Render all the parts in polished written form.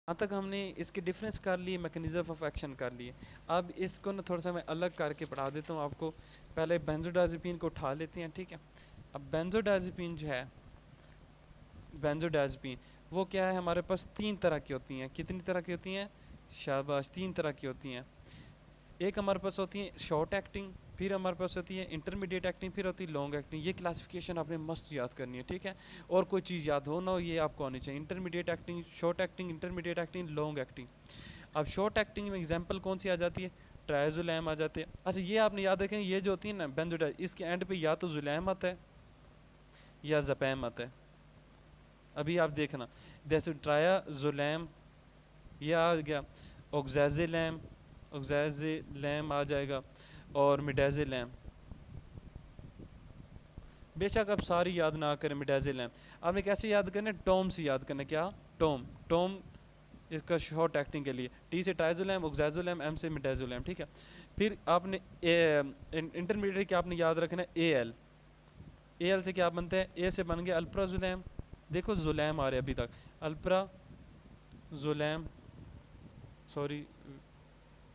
यहाँ तक हमने इसके डिफरेंस कर लिए, मैकेनिज्म ऑफ एक्शन कर लिए। अब इसको ना थोड़ा सा मैं अलग करके पढ़ा देता हूँ आपको। पहले बेंजोडाज़ेपीन को उठा लेते हैं, ठीक है। अब बेंजोडाज़ेपीन जो है, बेंजोडाज़ेपीन वो क्या है, हमारे पास 3 तरह की होती हैं। कितनी तरह की होती हैं? शाबाश, 3 तरह की होती हैं। एक हमारे पास होती है शॉर्ट एक्टिंग, फिर हमारे पास होती है इंटरमीडिएट एक्टिंग, फिर होती है लॉन्ग एक्टिंग। ये क्लासिफिकेशन आपने मस्त याद करनी है, ठीक है। और कोई चीज़ याद हो ना हो, ये आपको आनी चाहिए। Intermediate acting, short acting, intermediate acting, long acting. अब शॉर्ट एक्टिंग में एग्जांपल कौन सी आ जाती है? ट्राइजोलैम आ जाते हैं। अच्छा, ये आपने याद रखें, ये जो होती है ना बेंजोडाइज, इसके एंड पे या तो जुलैम आता है या जपैम आता है। अभी आप देखना, जैसे ट्रायाजोलैम ये आ गया, ऑक्जेजिलैम, ऑक्जेजिलैम आ जाएगा, और मिडाजिलैम। बेशक आप सारी याद ना करें मिडाजिलैम, आपने कैसे याद करना है? टॉम से याद करना है। क्या? टॉम। टॉम इसका शॉर्ट एक्टिंग के लिए, टी से ट्राइजोलैम, ऑक्जेजोलैम, एम से मिडाजोलैम, ठीक है। फिर आपने इंटरमीडिएट के आपने याद रखना है ए एल। ए एल से क्या बनता है? ए से बन गया अल्प्राजुलैम। देखो जुलैम आ रहे अभी तक, अल्प्राजुलैम, सॉरी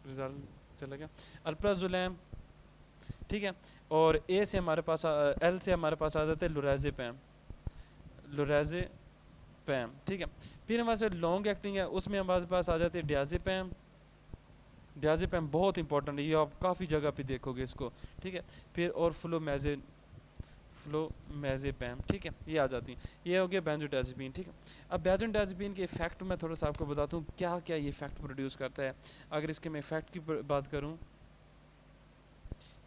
रिजल्ट चला गया, अल्प्राजुलैम, ठीक है। और ए से हमारे पास एल से हमारे पास आ जाते हैं लुराज़ेपैम, लुराज़ेपैम, ठीक है। फिर हमारे पास लॉन्ग एक्टिंग है, उसमें हमारे पास आ जाते हैं डियाज़ेपैम। डियाज़ेपैम बहुत इंपॉर्टेंट है, ये आप काफ़ी जगह पे देखोगे इसको, ठीक है। फिर और फ्लोमेज़ेपैम, ठीक है, ये आ जाती हैं। ये हो गया बेंजोडाज़ेपीन, ठीक है। अब बेंजोडाज़ेपीन के इफेक्ट मैं थोड़ा सा आपको बताता हूँ क्या क्या ये इफेक्ट प्रोड्यूस करता है। अगर इसके मैं इफेक्ट की बात करूँ,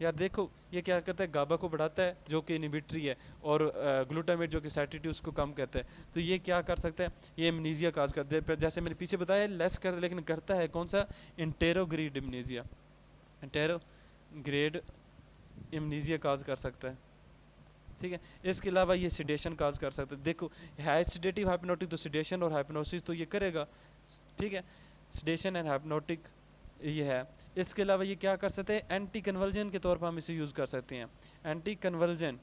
यार देखो ये क्या करता है, गाबा को बढ़ाता है जो कि इनहिबिटरी है, और ग्लूटामेट जो कि सैटिटी उसको कम करता है। तो ये क्या कर सकता है? ये एमनीजिया काज करता है, जैसे मैंने पीछे बताया लेस कर, लेकिन करता है कौन सा? इंटेरोग्रीड एमनीजिया, इंटेरोग्रेड एमनीजिया काज कर सकता है, ठीक है। इसके अलावा ये सिडेशन काज कर सकता है। देखो है सिडेटिव हाइप्नोटिक, तो सिडेशन और हाइप्नोसिस तो ये करेगा, ठीक है। सिडेशन एंड हाइप्नोटिक ये है। इसके अलावा ये क्या कर सकते हैं? एंटी कन्वर्जन के तौर पर हम इसे यूज़ कर सकते हैं। एंटी कन्वर्जन,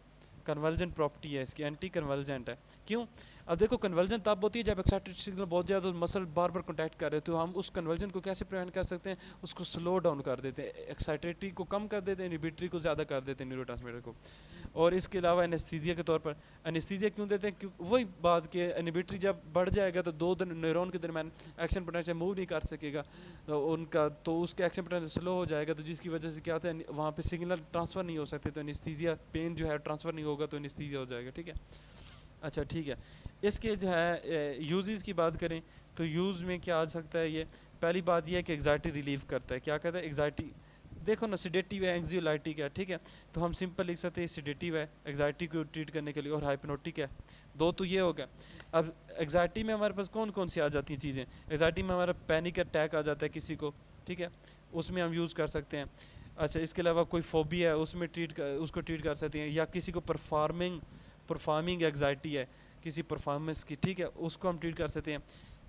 कन्वर्जन प्रॉपर्टी है इसकी, एंटी कन्वर्जेंट है। क्यों? अब देखो कन्वर्जन तब होती है जब एक्साइटेड सिग्नल बहुत ज़्यादा मसल बार बार कॉन्टैक्ट कर रहे हो, तो हम उस कन्वर्जन को कैसे प्रिवेंट कर सकते हैं? उसको स्लो डाउन कर देते हैं, एक्साइटेटी को कम कर देते हैं, इनहिबिटरी को ज़्यादा कर देते हैं, न्यूरोट्रांसमीटर को। और इसके अलावा एनेस्थीसिया के तौर पर, एनेस्थीसिया क्यों देते हैं? क्यों? वही बात कि इनहिबिटरी जब बढ़ जाएगा तो दो न्यूरॉन के दरमियान एक्शन पोटेंशियल मूव नहीं कर सकेगा, तो उनका तो उसके एक्शन पोटेंशियल स्लो हो जाएगा, तो जिसकी वजह से क्या होता है, वहाँ पे सिग्नल ट्रांसफ़र नहीं हो सकते, तो एनेस्थीसिया पेन जो है ट्रांसफ़र नहीं होगा, तो एनेस्थीसिया हो जाएगा, ठीक है। अच्छा ठीक है, इसके जो है यूजेस की बात करें तो यूज़ में क्या आ सकता है? ये पहली बात ये है कि एग्जाइटी रिलीव करता है। क्या कहता है? एग्जाइटी, देखो ना सिडेटिव है, एंग्जियोलाइटिक है, ठीक है। तो हम सिंपल लिख सकते हैं सिडेटिव है एग्जाइटी को ट्रीट करने के लिए, और हाइप्नोटिक है। दो तो ये हो गया। अब एग्जाइटी में हमारे पास कौन कौन सी आ जाती हैं चीज़ें? एग्जाइटी में हमारा पैनिक अटैक आ जाता है किसी को, ठीक है, उसमें हम यूज़ कर सकते हैं। अच्छा, इसके अलावा कोई फोबिया है उसमें उसको ट्रीट कर सकते हैं, या किसी को परफॉर्मिंग एग्जाइटी है किसी परफॉर्मेंस की, ठीक है, उसको हम ट्रीट कर सकते हैं।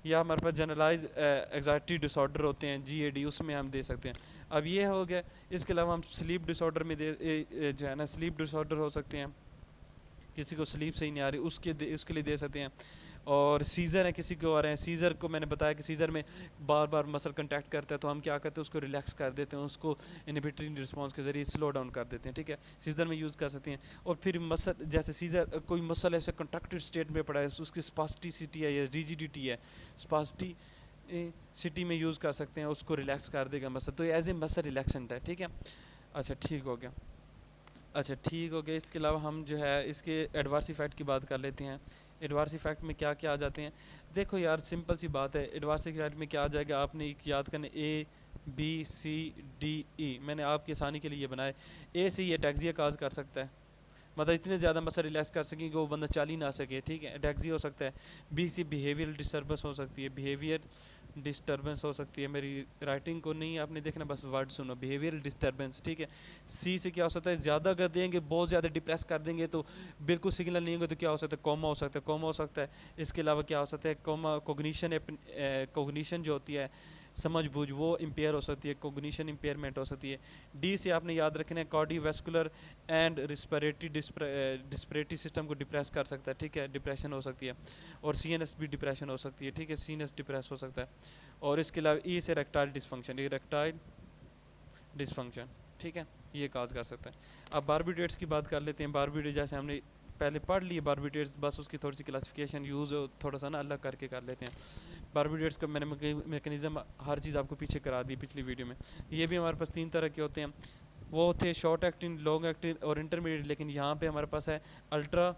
या हमारे पास जनरलाइज एग्जाइटी डिसऑर्डर होते हैं, GAD, उसमें हम दे सकते हैं। अब ये हो गया। इसके अलावा हम स्लीप डिसऑर्डर में जो है ना, स्लीप डिसऑर्डर हो सकते हैं, किसी को स्लीप सही नहीं आ रही उसके लिए दे सकते हैं। और सीज़र है किसी को आ रहे हैं, सीज़र को मैंने बताया कि सीज़र में बार बार मसल कंटैक्ट करता है, तो हम क्या करते हैं? उसको रिलैक्स कर देते हैं, उसको इनहिबिटरी रिस्पॉन्स के ज़रिए स्लो डाउन कर देते हैं, ठीक है। सीज़र में यूज़ कर सकते हैं। और फिर मसल, जैसे सीज़र कोई मसल ऐसे कंट्रैक्टेड स्टेट में पड़ा है, उसकी स्पास्टिसिटी है या रिजिडिटी है, स्पास्टी सिटी में यूज़ कर सकते हैं, उसको रिलैक्स कर देगा मसल, तो एज ए मसल रिलैक्सेंट है, ठीक है। अच्छा ठीक हो गया, अच्छा ठीक हो गया। इसके अलावा हम जो है इसके एडवर्स इफेक्ट की बात कर लेते हैं। एडवर्स इफेक्ट में क्या क्या आ जाते हैं? देखो यार सिंपल सी बात है, एडवर्स इफेक्ट में क्या आ जाएगा, आपने एक याद करना, ABCDE, मैंने आपकी आसानी के लिए ये बनाए। ए से ये टैक्सिया काज कर सकता है, मतलब इतने ज़्यादा मसल रिलैक्स कर सकें कि वो बंदा चल ही ना सके, ठीक है, टैक्सी हो सकता है। बी से बिहेवियर डिस्टर्बेंस हो सकती है, बिहेवियर डिस्टर्बेंस हो सकती है। मेरी राइटिंग को नहीं आपने देखना, बस वर्ड सुनो, बिहेवियर डिस्टर्बेंस, ठीक है। सी से क्या हो सकता है? ज़्यादा कर देंगे, बहुत ज़्यादा डिप्रेस कर देंगे तो बिल्कुल सिग्नल नहीं होगा, तो क्या हो सकता है? कोमा हो सकता है, कोमा हो सकता है। इसके अलावा क्या हो सकता है? कोमा कोग्निशन, कोग्निशन जो होती है समझ बूझ वो इम्पेयर हो सकती है, कोग्निशन इम्पेयरमेंट हो सकती है। डी से आपने याद रखना है कार्डियोवैस्कुलर एंड रिस्पिरेटरी डिस्परेटरी सिस्टम को डिप्रेस कर सकता है, ठीक है, डिप्रेशन हो सकती है। और सीएनएस भी डिप्रेशन हो सकती है, ठीक है, सीएनएस डिप्रेस हो सकता है। और इसके अलावा ई से रेक्टाइल डिसफंक्शन, इरेक्टाइल डिसफंक्शन, ठीक है, ये काज कर सकता है। अब बारबीट्रेट्स की बात कर लेते हैं। बारबीट्रेट जैसे हमने पहले पढ़ लिए बारबीट्रेट्स, बस उसकी थोड़ी सी क्लासिफिकेशन यूज़ थोड़ा सा ना अलग करके कर लेते हैं। बारबीट्रेट्स का मैंने मैकेनिज्म हर चीज़ आपको पीछे करा दी पिछली वीडियो में। ये भी हमारे पास 3 तरह के होते हैं, वो थे शॉर्ट एक्टिंग, लॉन्ग एक्टिंग और इंटरमीडिएट। लेकिन यहाँ पे हमारे पास है अल्ट्रा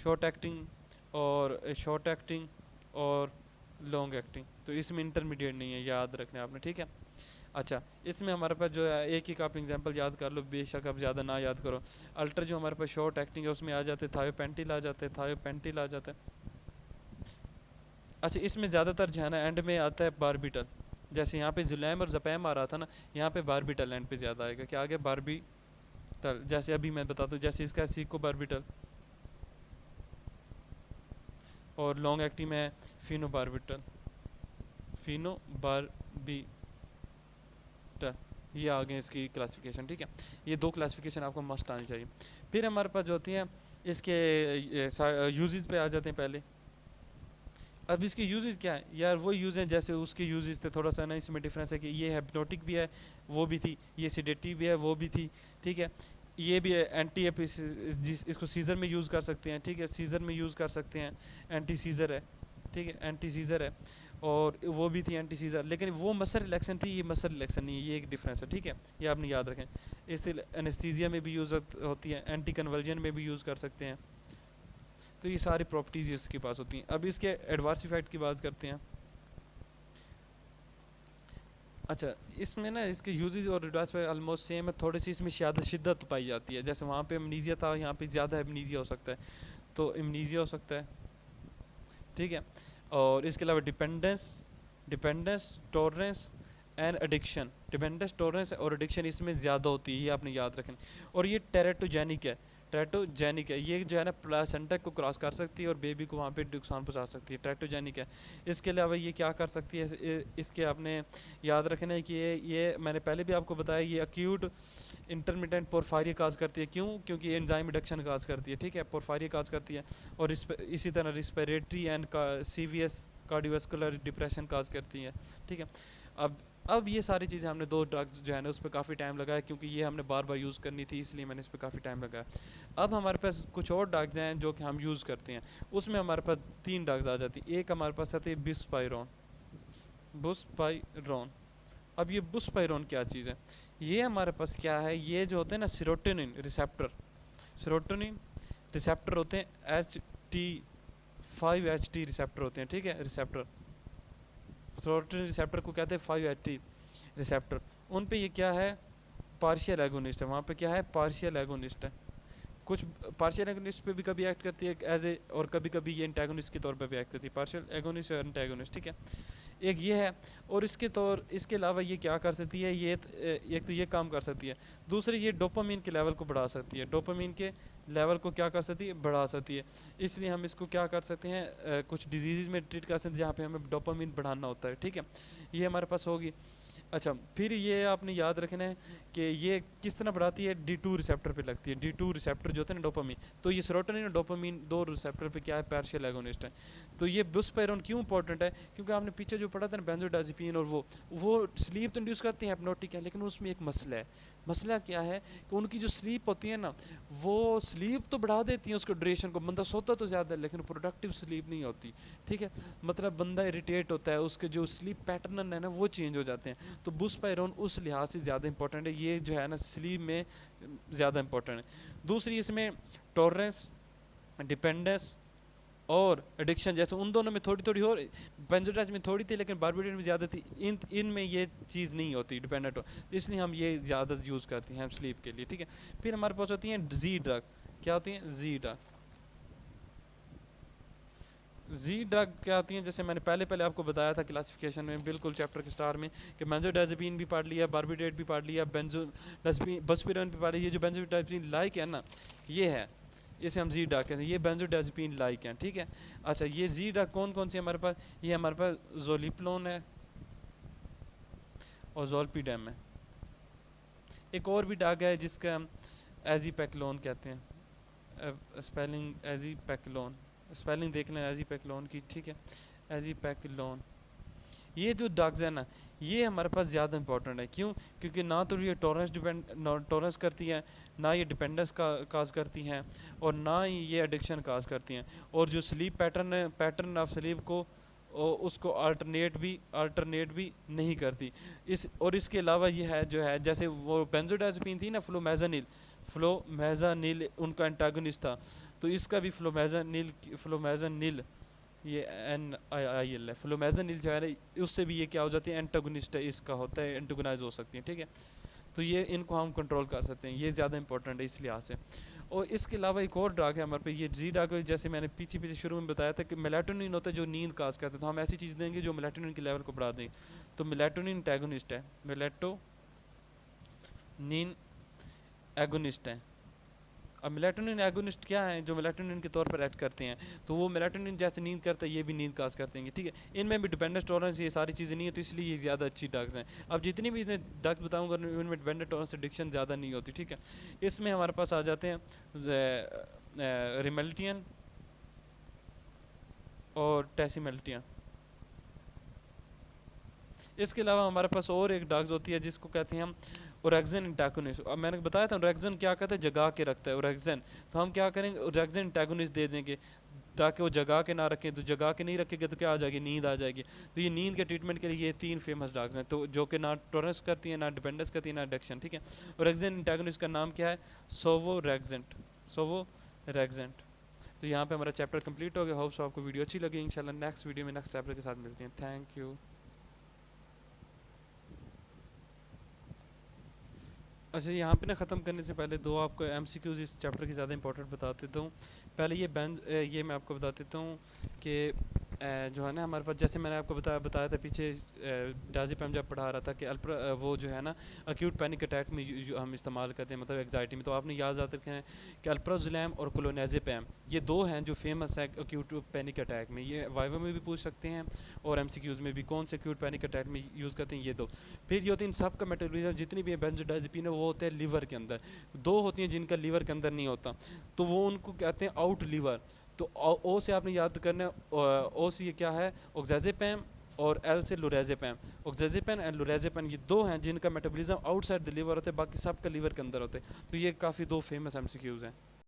शॉर्ट एक्टिंग और शॉर्ट एक्टिंग और लॉन्ग एक्टिंग, तो इसमें इंटरमीडिएट नहीं है, याद रखना आपने, ठीक है। अच्छा, इसमें हमारे पास जो है एक ही का आप एग्जांपल याद कर लो, बेशक आप ज़्यादा ना याद करो। अल्ट्रा जो हमारे पास शॉर्ट एक्टिंग है उसमें आ जाते थायोपेंटिल आ जाते, थायोपेंटिल आ जाता है। अच्छा, इसमें ज़्यादातर जो है ना एंड में आता है बारबीटल, जैसे यहाँ पे जुलैम और जपैम आ रहा था ना, यहाँ पे बारबीटल एंड पे ज़्यादा आएगा। क्या आ गया? बारबीटल। जैसे अभी मैं बताता हूँ, जैसे इसका सीको बारबीटल और लॉन्ग एक्टिंग में फिनो बारबीटल, फिनो बारबीटल, ये आ गए इसकी क्लासिफिकेशन, ठीक है। ये 2 क्लासिफिकेशन आपको मस्ट आनी चाहिए। फिर हमारे पास जो होती हैं इसके यूजेस पे आ जाते हैं पहले। अब इसके यूजेस क्या है यार? वो यूज़ हैं जैसे उसके यूजेस थे, थोड़ा सा ना इसमें डिफरेंस है कि ये हिप्नोटिक भी है, वो भी थी, ये सिडेटिव भी है, वो भी थी, ठीक है। ये भी है एंटी इसको सीज़र में यूज़ कर सकते हैं, ठीक है, सीज़र में यूज़ कर सकते हैं, एंटी सीज़र है, ठीक है, एंटी सीज़र है। और वो भी थी एंटी सीज़र, लेकिन वो मसल रिलैक्सन थी, ये मसल रिलैक्सन नहीं है, ये एक डिफरेंस है, ठीक है, ये आपने याद रखें। इससे एनेस्थीसिया में भी यूज़ होती है, एंटी कन्वर्जन में भी यूज़ कर सकते हैं। तो ये सारी प्रॉपर्टीज़ इसके पास होती हैं। अब इसके एडवर्स इफेक्ट की बात करते हैं। अच्छा, इसमें ना इसके यूजेस और एडवर्स इफेक्ट ऑलमोस्ट सेम है, थोड़ी सी इसमें ज़्यादा शिद्दत पाई जाती है। जैसे वहाँ पे अमनीजिया था, यहाँ पे ज़्यादा अमनीजिया हो सकता है, तो अमनीजिया हो सकता है, ठीक है। और इसके अलावा dependence tolerance and addiction, dependence tolerance और एडिक्शन इसमें ज़्यादा होती है, ये आपने याद रखना। और ये टेरेटोजेनिक है, टेरेटोजेनिक है, ये जो है ना प्लासेंटा को क्रॉस कर सकती है और बेबी को वहाँ पे नुकसान पहुँचा सकती है, टेरेटोजेनिक है। इसके अलावा ये क्या कर सकती है, इसके आपने याद रखना है कि ये मैंने पहले भी आपको बताया, ये अक्यूट इंटरमिटेंट पोरफायरिया काज करती है। क्यों? क्योंकि ये एंजाइम रिडक्शन काज करती है, ठीक है, पोरफायरिया काज करती है। और इसी तरह respiratory and CVS cardiovascular depression cause करती है, ठीक है। अब ये सारी चीज़ें हमने 2 ड्रग्स जो है ना उस पर काफ़ी टाइम लगाया, क्योंकि ये हमने बार बार यूज़ करनी थी, इसलिए मैंने इस पर काफ़ी टाइम लगाया। अब हमारे पास कुछ और ड्रग्स हैं जो कि हम यूज़ करते हैं, उसमें हमारे पास 3 ड्रग्स आ जाती है। एक हमारे पास आती है बुस्पाइरोन। अब ये बुस्पाइरोन क्या चीज़ है? ये हमारे पास क्या है, ये जो होते हैं ना सेरोटोनिन रिसेप्टर होते हैं, H5HT रिसेप्टर होते हैं, ठीक है, रिसेप्टर, सेरोटोनिन रिसेप्टर को कहते हैं 5HT रिसेप्टर। उन पे ये क्या है? पार्शियल एगोनिस्ट है, वहाँ पे क्या है? पार्शियल एगोनिस्ट है। कुछ पार्शियल एगोनिस्ट पे भी कभी एक्ट करती है एज ए, और कभी कभी ये एंटागोनिस्ट के तौर पे भी एक्ट करती है, पार्शियल एगोनिस्ट और एंटागोनिस्ट, ठीक है। एक ये है, और इसके अलावा ये क्या कर सकती है, ये एक तो ये काम कर सकती है, दूसरी ये डोपामीन के लेवल को बढ़ा सकती है, डोपामीन के लेवल को क्या कर सकती है? बढ़ा सकती है। इसलिए हम इसको क्या कर सकते हैं, कुछ डिजीज़ में ट्रीट कर सकते हैं जहाँ पे हमें डोपामीन बढ़ाना होता है, ठीक है, ये हमारे पास होगी। अच्छा, फिर ये आपने याद रखना है कि ये किस तरह बढ़ाती है? D2 रिसेप्टर पे लगती है, D2 रिसेप्टर जो होता है ना डोपामीन, तो ये सेरोटोनिन और डोपामीन 2 रिसेप्टर पे क्या है? पार्शियल एगोनिस्ट है। तो ये बुस्पाइरोन क्यों इंपॉर्टेंट है? क्योंकि आपने पीछे जो पढ़ा था ना बेंजोडाज़ेपीन, और वो स्लीप तो इंड्यूस करते हैं, हिप्नोटिक है, लेकिन उसमें एक मसला है। मसला क्या है कि उनकी जो स्लीप होती है ना, वो स्लीप तो बढ़ा देती है उसको ड्यूरेशन को, बंदा सोता तो ज़्यादा है लेकिन प्रोडक्टिव स्लीप नहीं होती, ठीक है, मतलब बंदा इरिटेट होता है, उसके जो स्लीप पैटर्न है ना वो चेंज हो जाते हैं। तो बुस्पाइरोन उस लिहाज से ज़्यादा इंपॉर्टेंट है, ये जो है ना स्लीप में ज़्यादा इंपॉर्टेंट है। दूसरी इसमें टॉलरेंस, डिपेंडेंस और एडिक्शन, जैसे उन दोनों में थोड़ी थोड़ी और, बेंजोडाइज में थोड़ी थी लेकिन बारबीटरेट में ज़्यादा थी, इनमें ये चीज़ नहीं होती डिपेंडेंट हो, तो इसलिए हम ये ज़्यादा यूज़ करते हैं स्लीप के लिए, ठीक है। फिर हमारे पास होती हैं जी ड्रग। क्या होती हैं? जी ड्रग क्या होती हैं? जैसे मैंने पहले आपको बताया था क्लासिफिकेशन में, बिल्कुल चैप्टर के स्टार्ट में, कि बेंजोडाइजेपिन भी पढ़ लिया, बारबीट्रेट भी पढ़ लिया, बस्पिरोन भी पढ़ लिया। ये जो बेंजोडाइजेपिन लाइक है ना, ये है, इसे हम जी ड्रग कहते हैं, ये बेंजोडाइजेपिन लाइक हैं, ठीक है। अच्छा, ये जी ड्रग कौन कौन सी हमारे पास? ये हमारे पास जोलिप्लोन है, और ज़ोल्पीडेम है। एक और भी ड्रग है जिसका हम एजीपैक्लोन कहते हैं, स्पेलिंग एजीपैक्लोन, स्पेलिंग देख लें एजीपैक्लोन की, ठीक है, एजीपैक्लोन। ये जो ड्रग्स है ना, ये हमारे पास ज़्यादा इंपॉर्टेंट है। क्यों? क्योंकि ना तो ये टॉलरेंस करती हैं, ना ये डिपेंडेंस का काज करती हैं, और ना ही ये एडिक्शन काज करती हैं। और जो स्लीप पैटर्न है, पैटर्न ऑफ स्लीप को उसको अल्टरनेट भी नहीं करती। इसके अलावा ये है जो है, जैसे वो बेंजोडाज़ेपीन थी ना, फ्लोमेज़ानिल उनका एंटागोनिस्ट था, तो इसका भी फ्लोमेज़ानिल ये NIIL है, फ्लोमेज़ानिल जो है ना, उससे भी ये क्या हो जाती है, एंटागोनिस्ट है, इसका होता है, एंटागोनाइज हो सकती है, ठीक है। तो ये इनको हम कंट्रोल कर सकते हैं, ये ज़्यादा इंपॉर्टेंट है इस लिहाज से। और इसके अलावा एक और ड्रग है हमारे पे, ये जी ड्रग, जैसे मैंने पीछे शुरू में बताया था कि मेलाटोनिन होता है जो नींद काज करता है, तो हम ऐसी चीज़ देंगे जो मेलाटोनिन के लेवल को बढ़ा दें। तो मेलाटोनिन एगोनिस्ट है, मेलाटोनिन एगोनिस्ट है। अब मेलाटोनिन एगोनिस्ट क्या है? जो मेलाटोनिन के तौर पर एक्ट करते हैं, तो वो मेलाटोनिन जैसे नींद करता है, ये भी नींद काज करते हैं, ठीक है। इनमें भी डिपेंडेंस टॉलरेंस ये सारी चीज़ें नहीं है, तो इसलिए ये ज़्यादा अच्छी ड्रग्स हैं। अब जितनी भी इन्हें ड्रग्स बताऊंगा उनमें डिपेंडेंस टॉलरेंस एडिक्शन ज़्यादा नहीं होती, ठीक है। इसमें हमारे पास आ जाते हैं रिमेल्टियन और टेसिमेल्टियन। इसके अलावा हमारे पास और एक ड्रग्स होती है जिसको कहते हैं हम ओरेक्सिन एंटागोनिस्ट। अब मैंने बताया था ओरेक्सिन क्या कहता है, जगा के रखता है ओरेक्सिन। तो हम क्या करेंगे, ओरेक्सिन एंटागोनिस्ट दे देंगे ताकि वो जगा के ना रखें। तो जगा के नहीं रखेंगे तो क्या आ जाएगी, नींद आ जाएगी। तो ये नींद के ट्रीटमेंट के लिए ये 3 फेमस ड्रग्स हैं, तो जो कि ना टॉलरेंस करती हैं, ना डिपेंडेंस करती है, ना एडिक्शन, ठीक है। ओरेक्सिन एंटागोनिस्ट का नाम क्या है, सोवोरेक्सेंट। तो यहाँ पे हमारा चैप्टर कंप्लीट हो गया। होप्स आपको वीडियो अच्छी लगी। इंशाल्लाह नेक्स्ट वीडियो में नेक्स्ट चैप्टर के साथ मिलते हैं। Thank you. अच्छा, यहाँ पे ना ख़त्म करने से पहले दो आपको MCQs इस चैप्टर की ज़्यादा इंपॉर्टेंट बता देता हूँ। पहले ये मैं आपको बता देता हूँ कि जो है ना हमारे पास, जैसे मैंने आपको बताया था पीछे डाज़ेपम जब पढ़ा रहा था कि वो जो है ना अक्यूट पैनिक अटैक में हम इस्तेमाल करते हैं, मतलब एग्जाइटी में। तो आपने याद रखें हैं कि अल्प्राज़ोलैम और क्लोनाज़ेपम ये दो हैं जो फेमस है अक्यूट पैनिक अटैक में। ये वाइवा में भी पूछ सकते हैं और MCQs में भी, कौन से अक्यूट पैनिक अटैक में यूज़ करते हैं, ये दो। फिर ये होती है इन सब का मेटाबॉलिज्म, जितनी भी बेंजोडाज़ेपीन है वो होते हैं लिवर के अंदर। दो होती हैं जिनका लिवर के अंदर नहीं होता, तो वो उनको कहते हैं आउट लिवर। तो ओ से आपने याद करना है, ओ से ये क्या है, ऑक्सीजेपेम, और एल से लोरेज़ेपम। ऑक्सीजेपेम एंड लोरेज़ेपम ये दो हैं जिनका मेटाबॉलिज्म आउटसाइड द लिवर होता है, बाकी सब का लिवर के अंदर होते हैं। तो ये काफ़ी दो फेमस MCQs हैं।